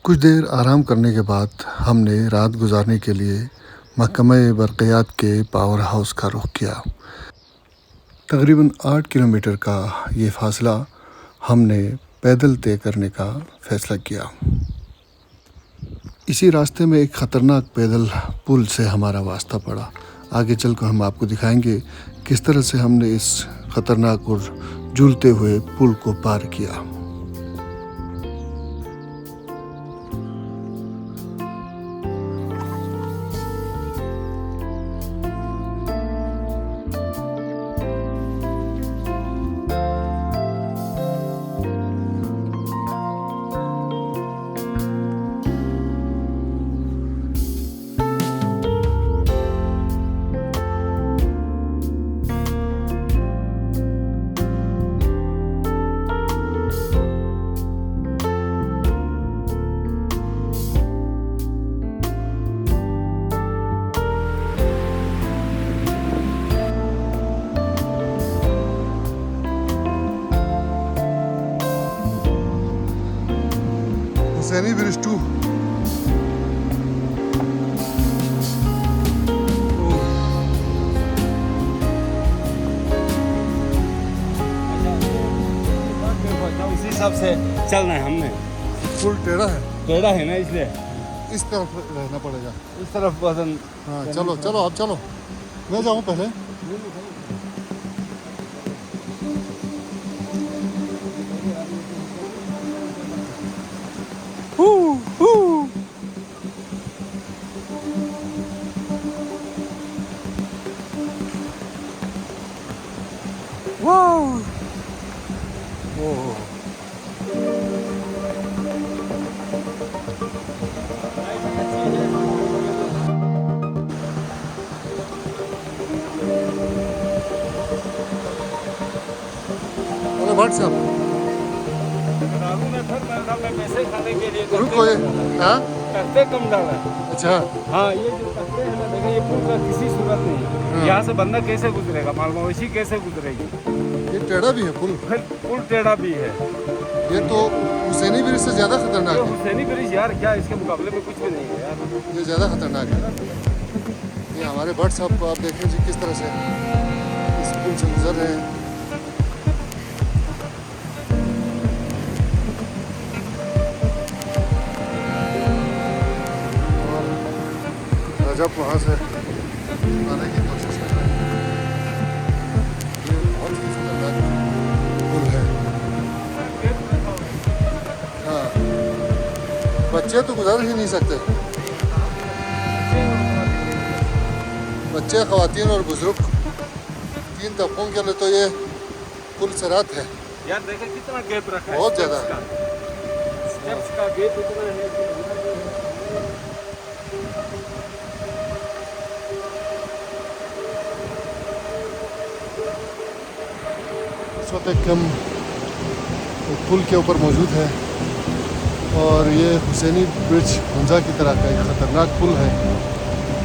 कुछ देर आराम करने के बाद हमने रात गुजारने के लिए महकमा बरक़ियात के पावर हाउस का रुख किया। तकरीबन 8 किलोमीटर का ये फ़ासला हमने पैदल तय करने का फ़ैसला किया। इसी रास्ते में एक ख़तरनाक पैदल पुल से हमारा वास्ता पड़ा। आगे चलकर हम आपको दिखाएंगे किस तरह से हमने इस ख़तरनाक और झूलते हुए पुल को पार किया। हुसैनी ब्रिज 2 उसी हिसाब से चलना है हमने। पुल टेढ़ा है ना, इसलिए इस तरफ रहना पड़ेगा। इस तरफ वजन। हाँ चलो चलो अब चलो, मैं जाऊँ पहले। व्हाट्सएप पैसे खाने के लिए रुको ये। हाँ करते कम डाला। अच्छा हाँ, ये जो करते हैं ना, देखो ये पुल का किसी सूरत नहीं है। यहाँ से बंदा कैसे गुजरेगा, माल मवेशी कैसे गुजरेगी। ये टेढ़ा भी है पुल। पुल टेढ़ा भी है। ये तो हुसैनी ब्रिज से ज़्यादा खतरनाक ये है। हुसैनी ब्रिज यार क्या, इसके मुकाबले में कुछ भी नहीं है यार। ये ज़्यादा खतरनाक है। ये हमारे बट साहब को आप देख लीजिए किस तरह से इस पुल से गुजर रहे हैं। और रजब वहाँ से आने की कोशिश कर रहे हैं। ये बहुत ही खतरनाक पुल है। हाँ, बच्चे तो गुजर ही नहीं सकते। बच्चे, ख़वातीन और बुजुर्ग, तीन तबकों के लिए तो ये पुल सिरात है। यार देखो कितना गैप रखा है, बहुत ज़्यादा। स्टेप्स का गैप इतना है। इस वक्त एक हम पुल के ऊपर मौजूद है और ये हुसैनी ब्रिज हुंजा की तरह का एक ख़तरनाक पुल है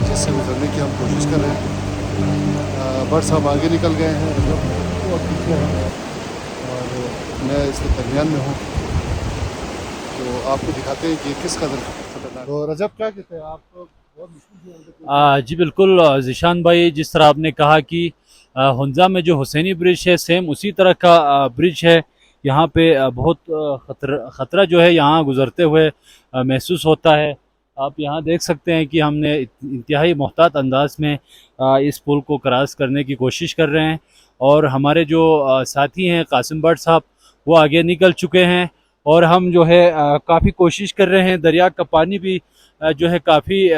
जिससे गुजरने की हम कोशिश कर रहे हैं। बट साहब आगे निकल गए हैं और पीछे हैं और मैं इसके दरमियान में हूँ, तो आपको दिखाते हैं कि ये किस कदर खतरनाक। तो रजब क्या कहते हैं आप? बहुत मुश्किल जी बिल्कुल ज़ीशान भाई, जिस तरह आपने कहा कि हुंजा में जो हुसैनी ब्रिज है सेम उसी तरह का ब्रिज है। यहाँ पे बहुत ख़तरा जो है यहाँ गुज़रते हुए महसूस होता है। आप यहाँ देख सकते हैं कि हमने इंतहाई मोहतात अंदाज में इस पुल को क्रॉस करने की कोशिश कर रहे हैं और हमारे जो साथी हैं कासिम भट्ट साहब, वो आगे निकल चुके हैं और हम जो है काफ़ी कोशिश कर रहे हैं। दरिया का पानी भी जो है काफ़ी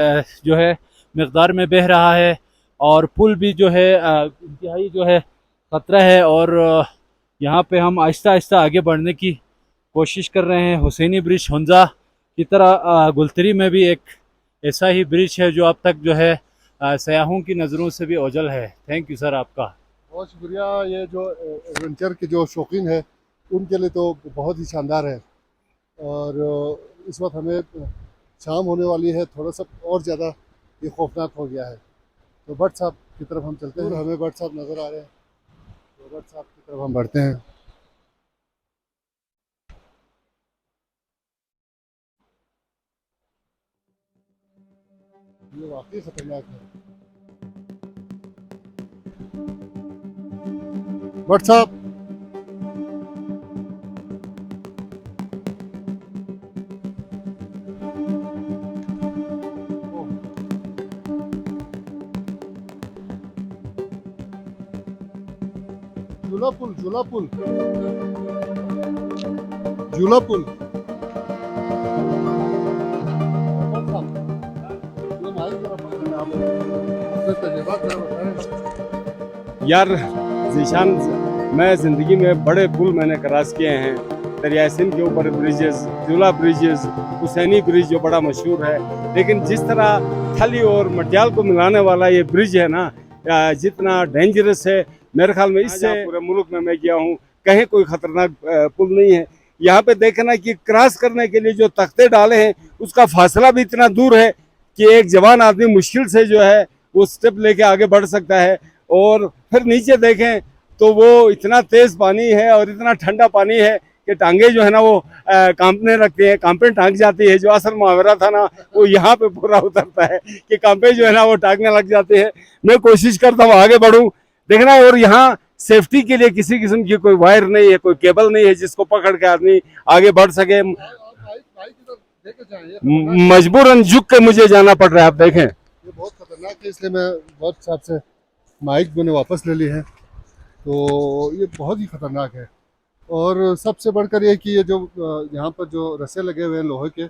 जो है मकदार में बह रहा है और पुल भी जो है इंतहाई जो है ख़तरा है और यहाँ पे हम आहिस्ता आहिस्ता आगे बढ़ने की कोशिश कर रहे हैं। हुसैनी ब्रिज हुंजा की तरह गुलतरी में भी एक ऐसा ही ब्रिज है जो अब तक जो है सयाहों की नज़रों से भी ओझल है। थैंक यू सर आपका। बहुत शुक्रिया। ये जो एडवेंचर के जो शौकीन है उनके लिए तो बहुत ही शानदार है और इस वक्त हमें शाम होने वाली है, थोड़ा सा और ज़्यादा ये खौफनाक हो गया है। तो भट्ट साहब की तरफ हम चलते हैं। हमें भट्ट साहब नज़र आ रहे हैं, तो भट्ट साहब की तरफ हम बढ़ते हैं। ये वाकई खतरनाक है। भट्ट साहब, झूला पुल, झूला पुल, झूला पुल। भट्ट साहब, ये माइक जरा पकड़ना आप। अपने तजुर्बा क्या बताएं? यार जीशान, मैं ज़िंदगी में बड़े पुल मैंने क्रॉस किए हैं। दरिया सिंध के ऊपर ब्रिजेस, झूला ब्रिजेस, हुसैनी ब्रिज जो बड़ा मशहूर है। लेकिन जिस तरह थली और मटियाल को मिलाने वाला ये ब्रिज है ना, जितना डेंजरस है, मेरे ख्याल में इससे पूरे मुल्क में मैं गया हूँ कहीं कोई खतरनाक पुल नहीं है। यहाँ पे देखना कि क्रॉस करने के लिए जो तख्ते डाले हैं उसका फासला भी इतना दूर है कि एक जवान आदमी मुश्किल से जो है वो स्टेप लेके आगे बढ़ सकता है। और फिर नीचे देखें तो वो इतना तेज पानी है और इतना ठंडा पानी है कि टांगे जो है ना वो कांपने लगती है, कांपे टांग जाती है। जो असल मुहावरा था ना वो यहाँ पे पूरा उतरता है कि कांपे जो है ना वो टांगने लग जाते हैं। मैं कोशिश करता हूँ आगे बढ़ूँ, देखना। और यहाँ सेफ्टी के लिए किसी किस्म की कोई वायर नहीं है, कोई केबल नहीं है जिसको पकड़ के आदमी आगे बढ़ सके। मजबूरन झुक के मुझे जाना पड़ रहा है। आप देखें ये बहुत खतरनाक है, इसलिए मैं बहुत साहब से माइक मैंने वापस ले ली है। तो ये बहुत ही खतरनाक है। और सबसे बढ़कर ये कि ये जो यहाँ पर जो रस्से लगे हुए हैं लोहे के,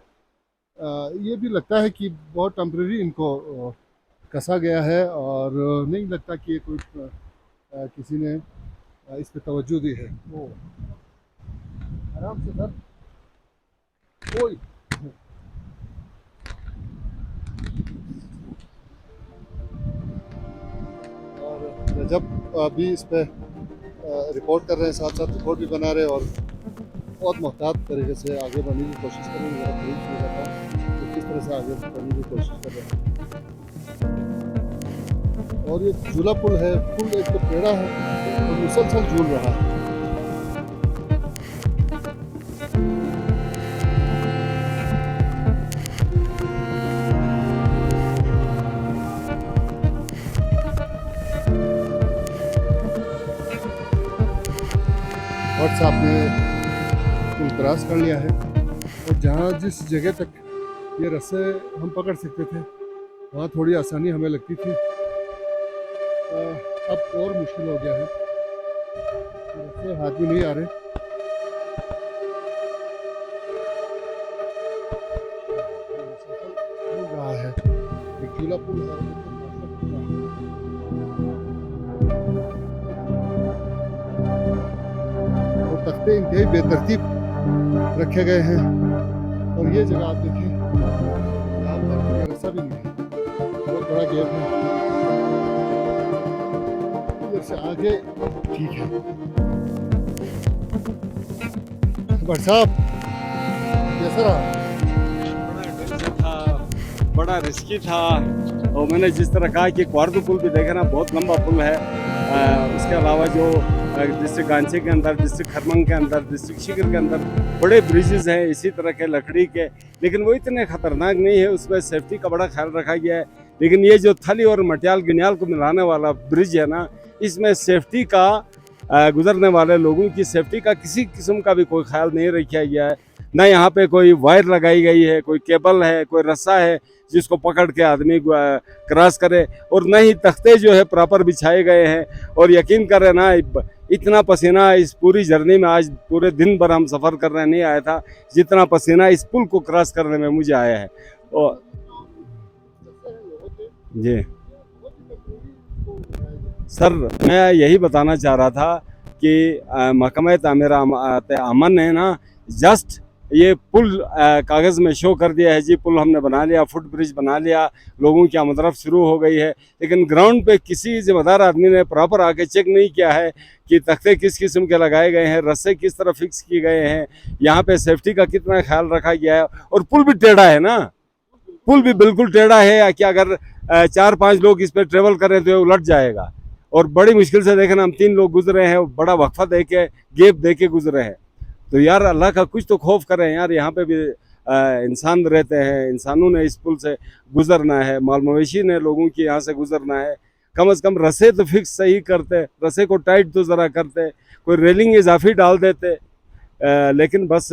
ये भी लगता है कि बहुत टेम्परेरी इनको कसा गया है। और नहीं लगता कि ये कोई किसी ने इस पे तवज्जो दी है। ओ आराम से सर, कोई और जब अभी इस पे रिपोर्ट कर रहे हैं, साथ साथ रिपोर्ट भी बना रहे हैं और बहुत मोहतात तरीके से आगे बढ़ने की कोशिश कर रहे हैं। तो किस तरह से आगे बढ़ने की कोशिश कर रहे हैं। और ये झूला पुल है, पुल एक तो टेढ़ा है और मुसलसल झूल रहा है। व्हाट्सएप ने पुल क्रॉस कर लिया है और जहाँ जिस जगह तक ये रस्से हम पकड़ सकते थे वहाँ थोड़ी आसानी हमें लगती थी, अब और मुश्किल हो गया है। रस्से हाथ में नहीं आ रहे। मिल रहा है एक झूला पुल है। तख्ते इंतहाई बेतरतीब रखे गए हैं। और ये जगह आप देखें, यहाँ पर रास्ता भी नहीं है, बहुत बड़ा गैप है। इधर से आगे ठीक है। भट्ट साहब, कैसा रहा? बड़ा रिस्की था। और मैंने जिस तरह कहा कि क्वार्दो पुल भी देखा ना, बहुत लंबा पुल है। उसके अलावा जो डिस्ट्रिक्ट गांची के अंदर, डिस्ट्रिक्ट खरमंग के अंदर, डिस्ट्रिक्ट शिकर के अंदर बड़े ब्रिजेस हैं इसी तरह के लकड़ी के, लेकिन वो इतने ख़तरनाक नहीं है। उसमें सेफ्टी का बड़ा ख्याल रखा गया है। लेकिन ये जो थली और मटियाल गिनियाल को मिलाने वाला ब्रिज है ना, इसमें सेफ्टी का गुजरने वाले लोगों की सेफ्टी का किसी किस्म का भी कोई ख्याल नहीं रखा गया है। ना यहाँ पे कोई वायर लगाई गई है, कोई केबल है, कोई रस्सा है जिसको पकड़ के आदमी क्रॉस करे, और न ही तख्ते जो है प्रॉपर बिछाए गए हैं। और यकीन करें ना, इतना पसीना इस पूरी जर्नी में, आज पूरे दिन भर हम सफ़र करने नहीं आया था जितना पसीना इस पुल को क्रॉस करने में मुझे आया है। और जी सर, मैं यही बताना चाह रहा था कि महकमा तामीरात अमन ने ना जस्ट ये पुल कागज़ में शो कर दिया है, जी पुल हमने बना लिया, फुट ब्रिज बना लिया, लोगों की आमदरफ्त शुरू हो गई है। लेकिन ग्राउंड पे किसी जिम्मेदार आदमी ने प्रॉपर आके चेक नहीं किया है कि तख्ते किस किस्म के लगाए गए हैं, रस्से किस तरह फिक्स किए गए हैं, यहाँ पे सेफ्टी का कितना ख्याल रखा गया है। और पुल भी टेढ़ा है ना, पुल भी बिल्कुल टेढ़ा है कि अगर 4-5 लोग इस पर ट्रेवल करें तो उलट जाएगा। और बड़ी मुश्किल से देखना, हम 3 लोग गुजरे हैं, बड़ा वक्फा दे के, गैप दे के गुजरे हैं। तो यार अल्लाह का कुछ तो खौफ करें यार। यहाँ पे भी इंसान रहते हैं, इंसानों ने इस पुल से गुजरना है, माल मवेशी ने लोगों की यहाँ से गुजरना है। कम से कम रस्से तो फिक्स सही करते, रस्से को टाइट तो ज़रा करते, कोई रेलिंग इजाफी डाल देते। लेकिन बस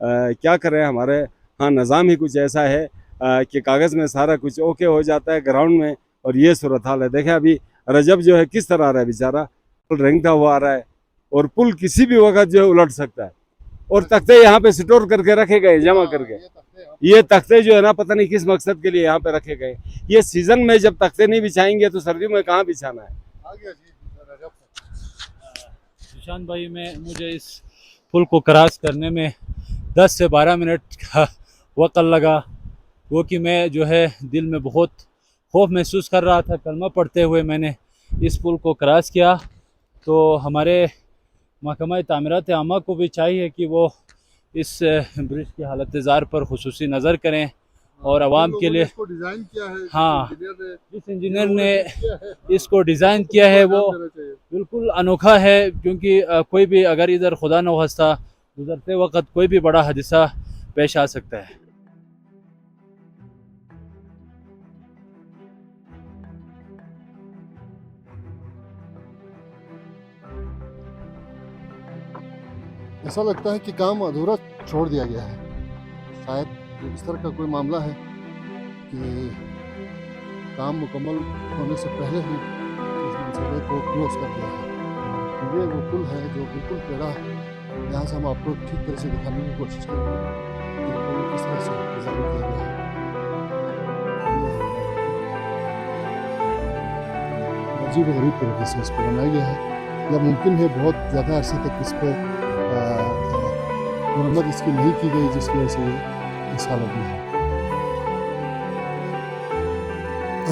क्या करें, हमारे हाँ निज़ाम ही कुछ ऐसा है कि कागज़ में सारा कुछ ओके हो जाता है, ग्राउंड में और ये सूरत हाल है। देखें अभी रजब जो है किस तरह आ रहा है बेचारा, पुल रेंगता हुआ आ रहा है और पुल किसी भी वक्त जो है उलट सकता है। और तख्ते यहाँ पे स्टोर करके रखे गए, जमा करके। ये तख्ते जो है ना, पता नहीं किस मकसद के लिए यहाँ पे रखे गए। ये सीजन में जब तख्ते नहीं बिछाएंगे तो सर्दियों में कहाँ बिछाना है। सुशांत भाई, मुझे इस पुल को क्रॉस करने में 10 से 12 मिनट का वक्त लगा, वो कि मैं जो है दिल में बहुत खौफ महसूस कर रहा था। कलमा पढ़ते हुए मैंने इस पुल को क्रॉस किया। तो हमारे महकमा तामीरात आमा को भी चाहिए कि वो इस ब्रिज की हालत ज़ार पर खुसूसी नज़र करें और आवाम के लिए। इसको डिजाइन किया है, हाँ, जिस इंजीनियर ने इसको डिज़ाइन इसको किया है वो ध्यान देना चाहिए। बिल्कुल अनोखा है, क्योंकि कोई भी अगर इधर खुदा न खास्ता गुजरते वक्त कोई भी बड़ा हादसा पेश आ सकता है। ऐसा लगता है कि काम अधूरा छोड़ दिया गया है। शायद इस तरह का कोई मामला है कि काम मुकम्मल होने से पहले ही इस मंसूबे को क्लोज कर दिया है। ये वो पुल है जो बिल्कुल टेढ़ा है। यहाँ से हम आपको ठीक तरह से दिखाने की कोशिश करेंगे कि पुल किस तरह से डिज़ाइन किया गया है। अजीब गरीब तरीके से इसको बनाया गया है, या मुमकिन है बहुत ज़्यादा अरसे तक इस पर मरम्मत इसकी नहीं की गई, जिसकी वजह से ये इस हालत में है।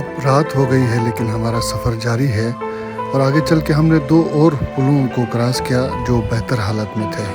अब रात हो गई है लेकिन हमारा सफ़र जारी है और आगे चल के हमने 2 और पुलों को क्रॉस किया जो बेहतर हालत में थे।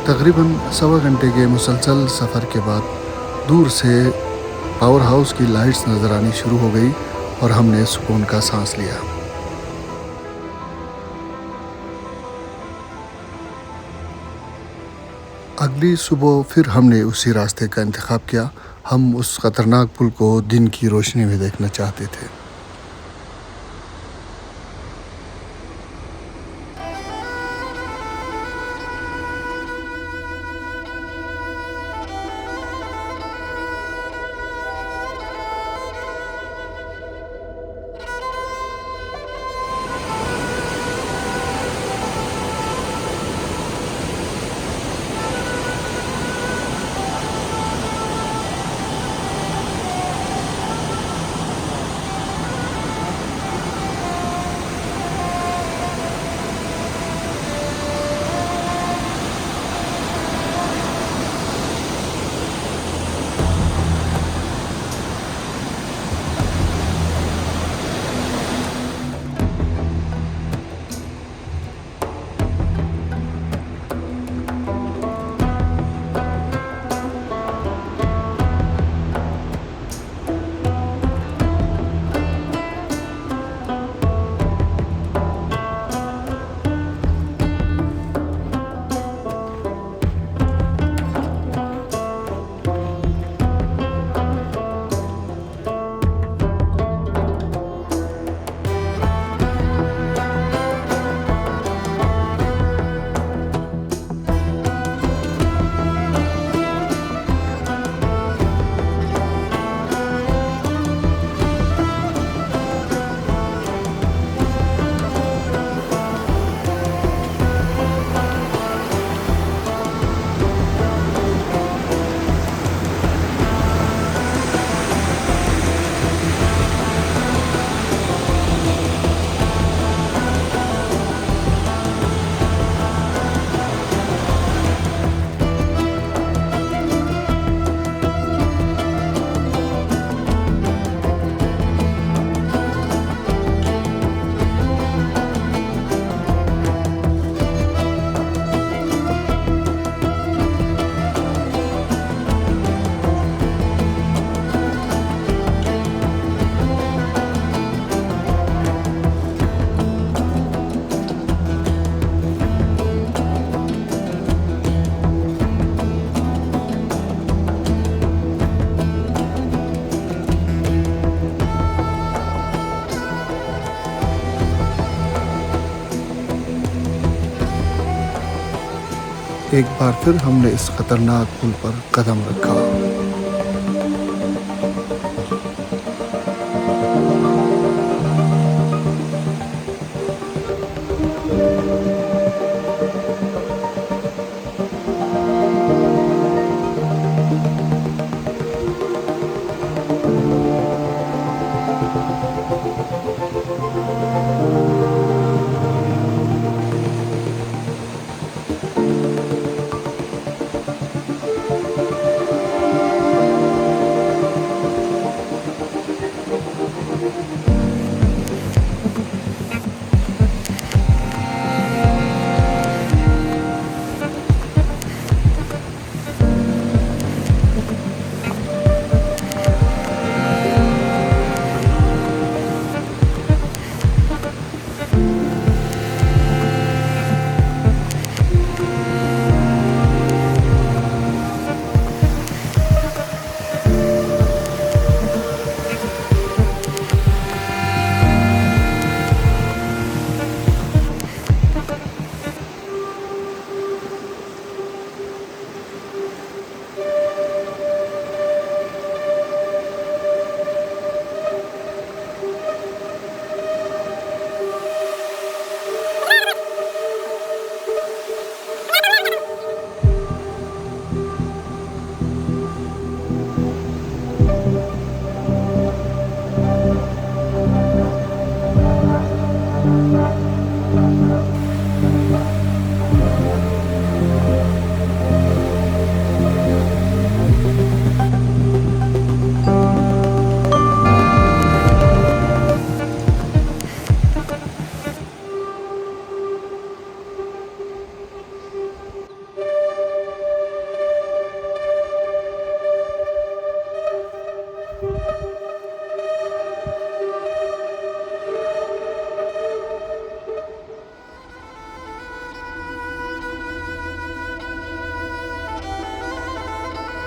तकरीबन 1.25 घंटे के मुसलसल सफ़र के बाद दूर से पावर हाउस की लाइट्स नज़र आनी शुरू हो गई और हमने सुकून का सांस लिया। अगली सुबह फिर हमने उसी रास्ते का इंतखाब किया। हम उस ख़तरनाक पुल को दिन की रोशनी में देखना चाहते थे। एक बार फिर हमने इस खतरनाक पुल पर कदम रखा।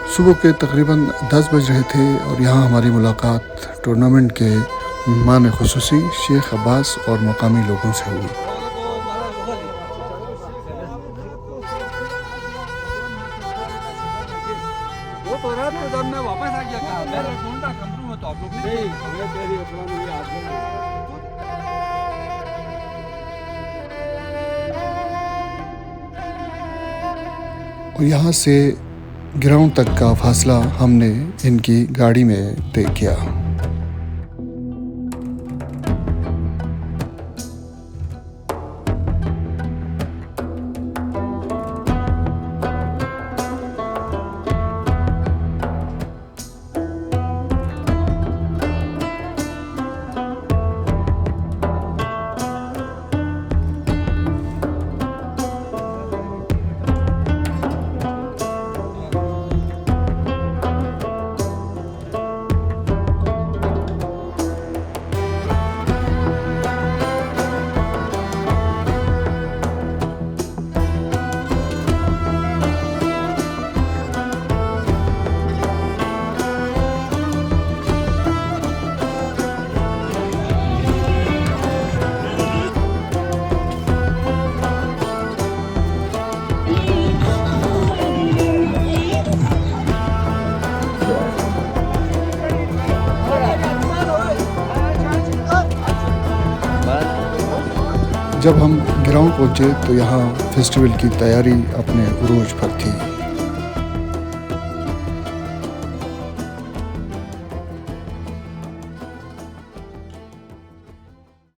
सुबह के तकरीबन 10 बज रहे थे और यहाँ हमारी मुलाकात टूर्नामेंट के मेहमान खुसूसी शेख अब्बास और मकामी लोगों से हुई। और यहाँ से ग्राउंड तक का फासला हमने इनकी गाड़ी में तय किया। जब हम ग्राउंड पहुंचे तो यहाँ फेस्टिवल की तैयारी अपने उरूज पर थी।